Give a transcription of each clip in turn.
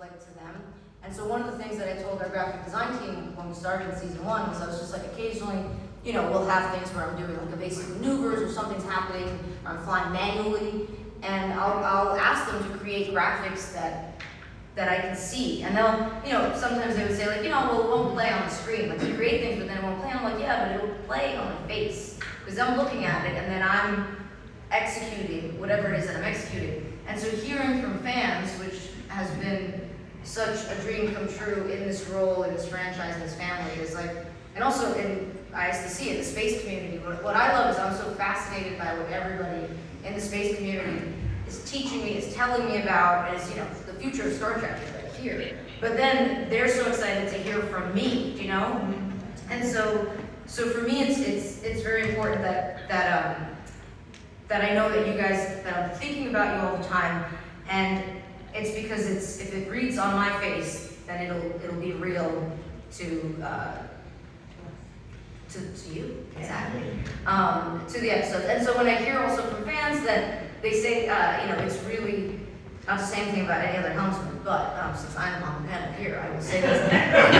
like to them. And so one of the things that I told our graphic design team when we started in season 1 was I was just like, occasionally, we'll have things where I'm doing like evasive maneuvers or something's happening, or I'm flying manually, and I'll ask them to create graphics that I can see. And they'll, sometimes they would say like, well, it won't play on the screen. Like, we create things, but then it won't play. I'm like, yeah, but it'll play on my face. Because I'm looking at it, and then I'm executing whatever it is that I'm executing. And so hearing from fans, which has been such a dream come true in this role, in this franchise, in this family, is like, and also in ISTC, in the space community, what I love is I'm so fascinated by what everybody in the space community is teaching me, is telling me about, is, the future of Star Trek is right here. But then they're so excited to hear from me, And so for me, it's very important that I know that you guys, that I'm thinking about you all the time, and it's because if it reads on my face, then it'll be real to you, exactly, to the episodes. And so when I hear also from fans that they say, it's really, not to say anything about any other helmsman, but since I'm on the panel here, I will say this. I've heard from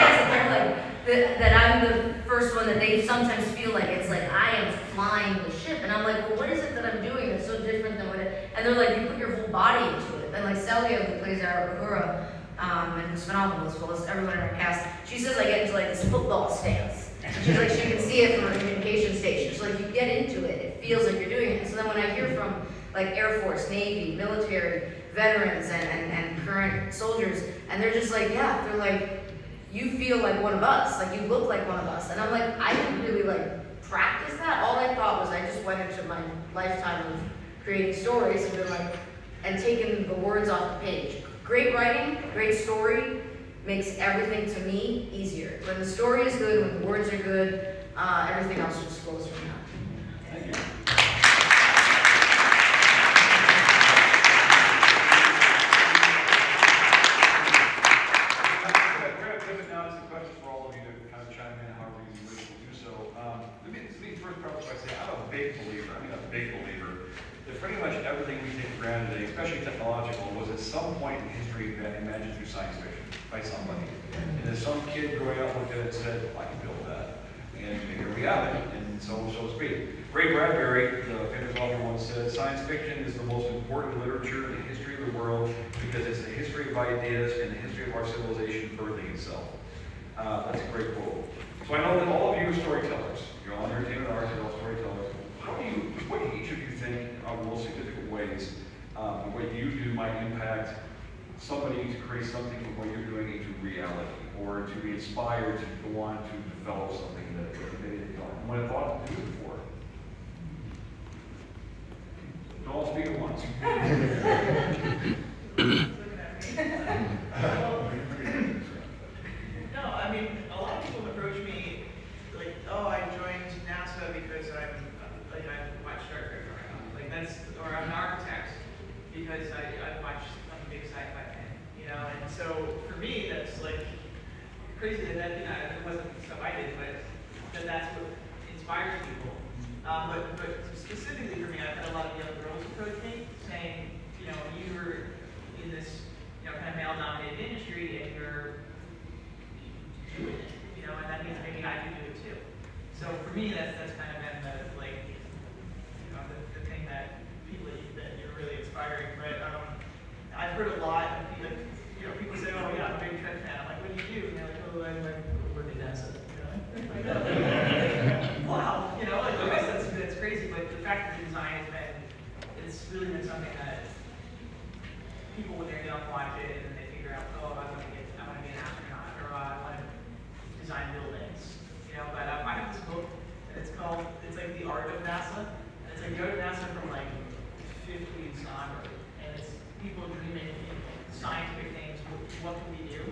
fans that they're like, that I'm the first one that they sometimes feel like it's like I am flying the ship, and I'm like, well, what is it that I'm doing that's so different than what it? And they're like, you put your whole body into it. And like Celia, who plays our Uhura, and who's phenomenal as well as everyone in our cast, she says I get into like this football stance. She's like, she can see it from her communication station. She's like, you get into it, it feels like you're doing it. And so then when I hear from like Air Force, Navy, military, veterans, and current soldiers, and they're just like, yeah, they're like, you feel like one of us, like you look like one of us. And I'm like, I didn't really like practice that. All I thought was I just went into my lifetime of creating stories and been like, and taken the words off the page. Great writing, great story, makes everything to me easier. When the story is good, when the words are good, everything else just flows from that. Thank you. Pretty much everything we take for granted today, especially technological, was at some point in history imagined through science fiction by somebody. And then some kid growing up looked at it and said, I can build that. And here we have it, and so to speak. Ray Bradbury, the famous author, once said, science fiction is the most important literature in the history of the world because it's the history of ideas and the history of our civilization birthing itself. That's a great quote. So I know that all of you are storytellers. You're all entertainment artists, you're all storytellers. What do each of you think are the most significant ways what you do might impact somebody to create something from what you're doing into reality, or to be inspired to go on to develop something that they might have thought to do before? Don't all speak at once. No, I mean, a lot of people approach me like, oh, I joined NASA because I watched Star Trek growing up. Like or I'm an architect because I watched some big sci-fi fan, and so for me, that's like crazy that it wasn't stuff I did, but that's what inspires people. But specifically for me, I've had a lot of young girls approach me saying, you were in this, kind of male-dominated industry, and you're doing it, and that means maybe I can do it too. So for me, that's kind of been the thing that you're really inspiring. But I've heard a lot of people, people say, oh yeah, I'm a big Trek fan. I'm like, what do you do? And they're like, oh, I work at NASA. Wow, I guess that's crazy. But the fact that design it's really been something that people when they're young watch it and then they figure out, oh, I want to be an astronaut, or I want to design buildings. But I have this book and it's like The Art of NASA. And it's like The Art of NASA from like 50s onward. And it's people dreaming scientific things, what can we do?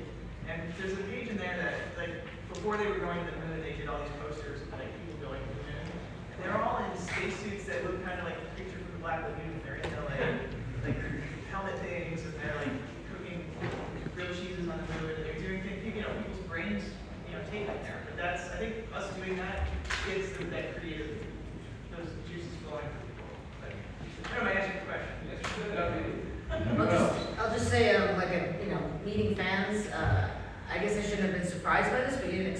And there's a page in there that like before they were going to the moon, they did all these posters of like people going to the moon. And they're all in spacesuits that look kind of like the creature from the Black Lagoon. They're into like helmet things, and they're like cooking grilled cheeses on the moon, and they're doing things, people's brains, take them there. But that's, I think, us doing that gets that creative, those juices flowing for people. But I don't know if I answered your question. Yes, you did. I'll just say, like a meeting fans, I guess I shouldn't have been surprised by this, but you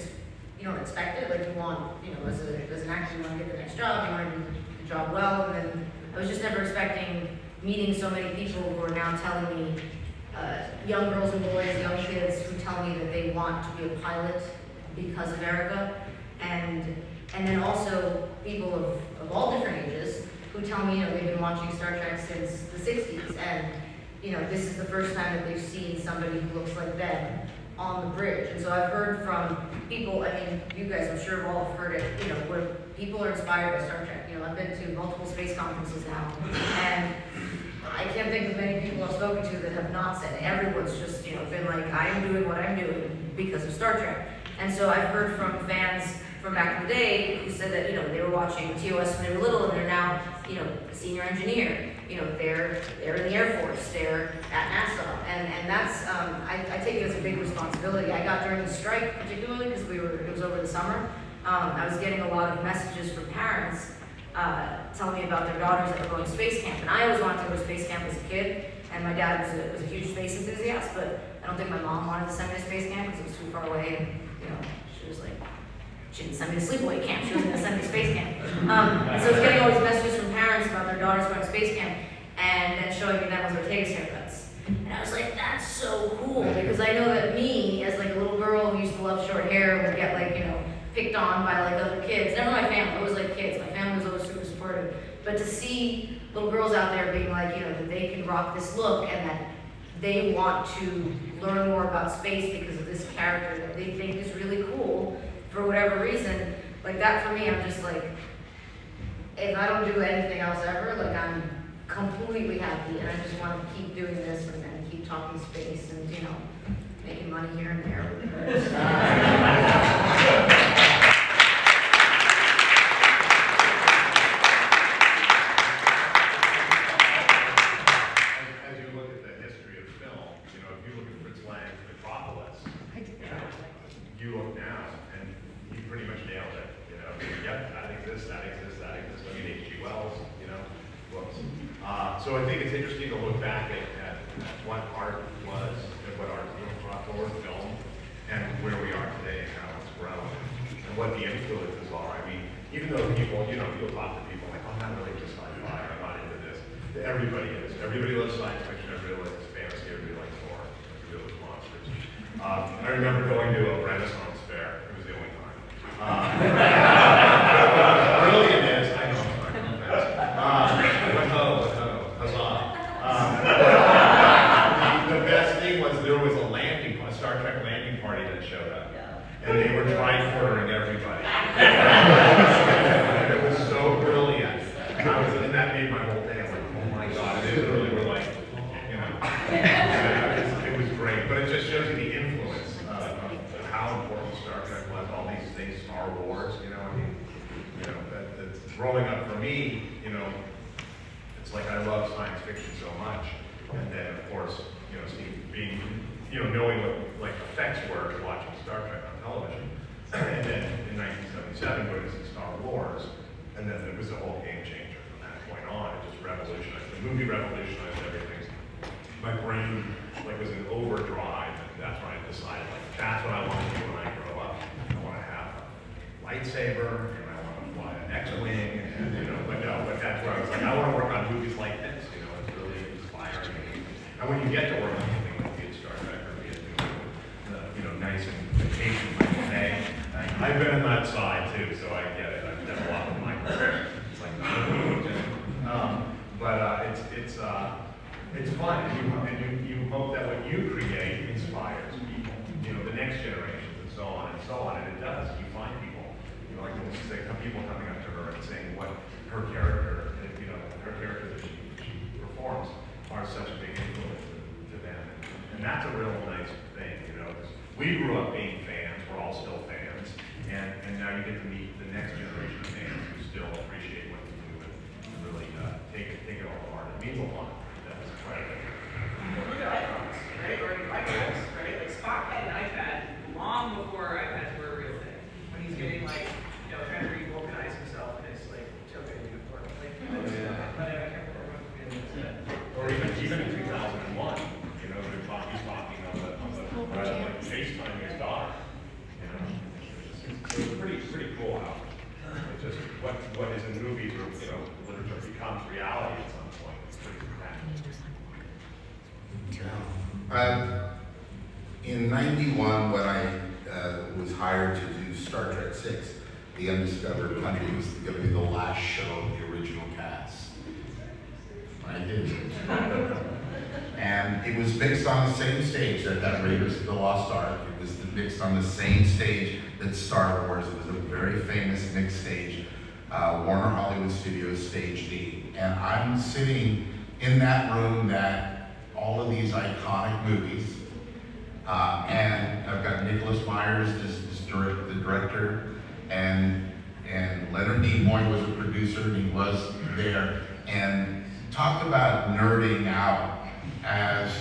don't expect it. Like you want, as an actor, you want to get the next job, you want to do the job well, and then I was just never expecting meeting so many people who are now telling me, young girls and boys, young kids who tell me that they want to be a pilot because of Erica, and then also people of all different ages who tell me, they've been watching Star Trek since the 60s, and this is the first time that they've seen somebody who looks like them on the bridge. And so I've heard from people, you guys I'm sure have all heard it, where people are inspired by Star Trek. I've been to multiple space conferences now, and I can't think of many people I've spoken to that have not said it. Everyone's just, been like, I am doing what I'm doing because of Star Trek. And so I've heard from fans from back in the day who said that, they were watching TOS when they were little, and they're now, a senior engineer. They're in the Air Force, they're at NASA, and that's, I take it as a big responsibility. I got during the strike particularly because it was over the summer. I was getting a lot of messages from parents telling me about their daughters that were going to space camp, and I always wanted to go to space camp as a kid, and my dad was a huge space enthusiast, but I don't think my mom wanted to send me to space camp because it was too far away, and she was like, she didn't send me to sleepaway camp, she was going to send me to space camp. And so I was getting all these messages from parents about their daughters going to space camp, and then showing me them with Ortega's haircuts. And I was like, that's so cool, because I know that me, as like a little girl who used to love short hair, would get picked on by other kids. Never my family, always kids. My family was always super supportive. But to see little girls out there being that they can rock this look, and that they want to learn more about space because of this character that they think is really cool, for whatever reason, that for me, I'm just if I don't do anything else ever, I'm completely happy, and I just want to keep doing this and keep talking space and, making money here and there. As you look at the history of film, if you look at Fritz Lang's Metropolis, you look now, and he pretty much nailed it. Yep, that exists. I mean, H.G. Wells, books. So I think it's interesting to look back at what art was, and what art brought forward film, and where we are today, and how it's grown, and what the influences are. I mean, even though people, you'll talk to people like, I'm not really into sci-fi, I'm not into this. Everybody is. Everybody loves science fiction, everybody likes fantasy, everybody likes horror, everybody loves monsters. I remember going to a Renaissance fair. It was the only time. Brilliant is, I know, huzzah. The best thing was there was a Star Trek landing party that showed up. And they were tri-quartering everybody. It was so brilliant. And that made my whole day. I'm like, oh my God. And they literally were like, it was great. But it just shows you the influence of how important Star Trek was. All these things, Star Wars, that's growing up for me, it's like I love science fiction so much. And then, of course, Steve being, knowing what effects were watching Star Trek on television. And then in 1977, going to see Star Wars, and then it was a whole game changer from that point on. It just revolutionized. The movie revolutionized everything. My brain was in overdrive, and that's when I decided that's what I want to do when I grow up. I want to have a lightsaber, and I want to fly an X-wing, and but that's where I was like, I want to work on movies like this. It's really inspiring. And when you get to work on something like be it Star Trek or be it nice and vacation like today, I've been on that side too, so I get it. I've done a lot with my career. It's it's fun, and you hope that what you create inspires people, the next generations, and so on, and it does. You find people, people coming up to her and saying what her character, that she performs are such a big influence to them, and that's a real nice thing, because we grew up being fans, we're all still fans, and now you get to meet the next generation of fans who still appreciate what you do and really take it all apart. It means a lot. That's incredible. Look at iPhones, right? Or iPads, right? Spock had an iPad long before iPads were a real thing. When he's getting trying to re-vulcanize himself in his token uniform. Or even in 2001, he's talking on pretty cool how it just what is in movies or literature becomes reality at some point. It's pretty dramatic. In '91, when I was hired to do Star Trek VI, The Undiscovered Country was going to be the last show of the original cast. I did. And it was mixed on the same stage that Raiders of the Lost Ark. It was mixed on the same stage that Star Wars. It was a very famous mixed stage, Warner Hollywood Studios Stage D. And I'm sitting in that room that all of these iconic movies, and I've got Nicholas Myers, the director, and Leonard Nimoy was a producer, and he was there. And talk about nerding out as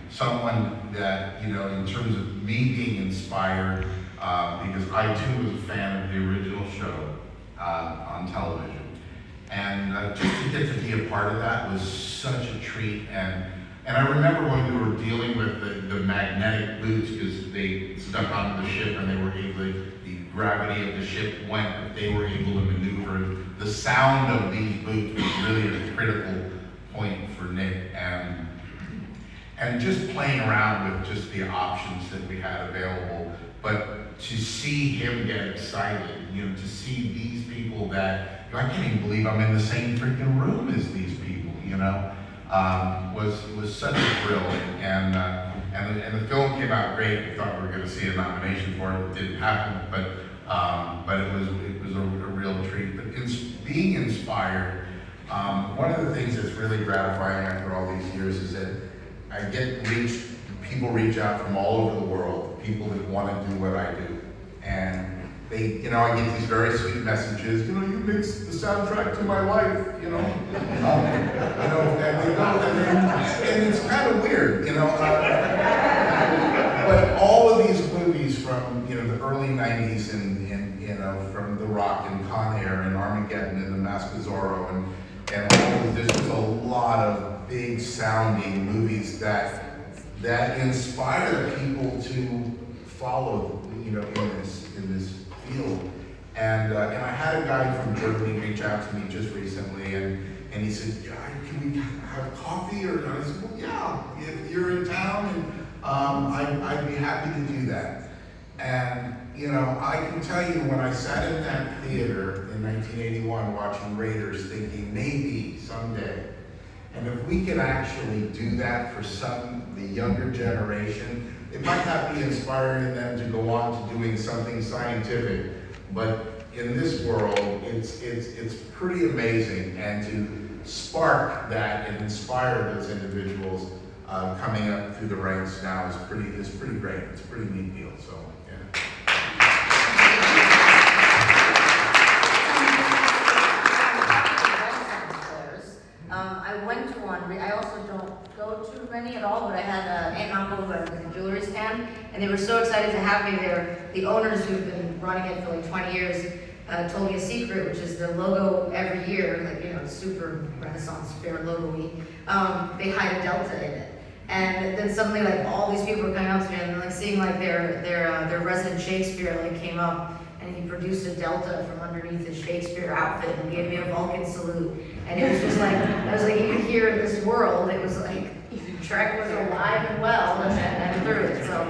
someone that, in terms of me being inspired, because I too was a fan of the original show on television. And just to get to be a part of that was such a treat. And I remember when we were dealing with the magnetic boots, because they stuck onto the ship and they were able to, the gravity of the ship went, but they were able to maneuver. The sound of these boots was really a critical point for Nick. And just playing around with just the options that we had available, but to see him get excited, to see these people that, I can't even believe I'm in the same freaking room as these people, was such a thrill. And the film came out great. We thought we were going to see a nomination for it. It didn't happen, but it was a real treat. But being inspired, one of the things that's really gratifying after all these years is that I get people reach out from all over the world, people that want to do what I do. And they, I get these very sweet messages, you mixed the soundtrack to my life, and they go, and it's kind of weird, but all of these movies from, the early 90s and from The Rock and Con Air and Armageddon and The Mask of Zorro and all of this, there's a lot of big sounding movies that inspire people to follow, in this field. And I had a guy from Germany reach out to me just recently, and he said, can we have coffee? And I said, well, yeah, if you're in town, and I'd be happy to do that. And I can tell you, when I sat in that theater in 1981 watching Raiders, thinking maybe someday, and if we can actually do that for the younger generation, it might not be inspiring them to go on to doing something scientific, but in this world, it's pretty amazing. And to spark that and inspire those individuals coming up through the ranks now is pretty great. It's a pretty neat deal. So yeah. I went to one. I also don't go to many at all, but I had an aunt and uncle who had a jewelry stand, and they were so excited to have me there. The owners, who've been running it for like 20 years, told me a secret, which is the logo every year, super Renaissance fair logo-y, they hide a delta in it. And then suddenly, all these people were coming up to me and seeing their resident Shakespeare came up, and he produced a delta from underneath his Shakespeare outfit and gave me a Vulcan salute. And it was just I was even here in this world, it was Trek was alive and well and through it. So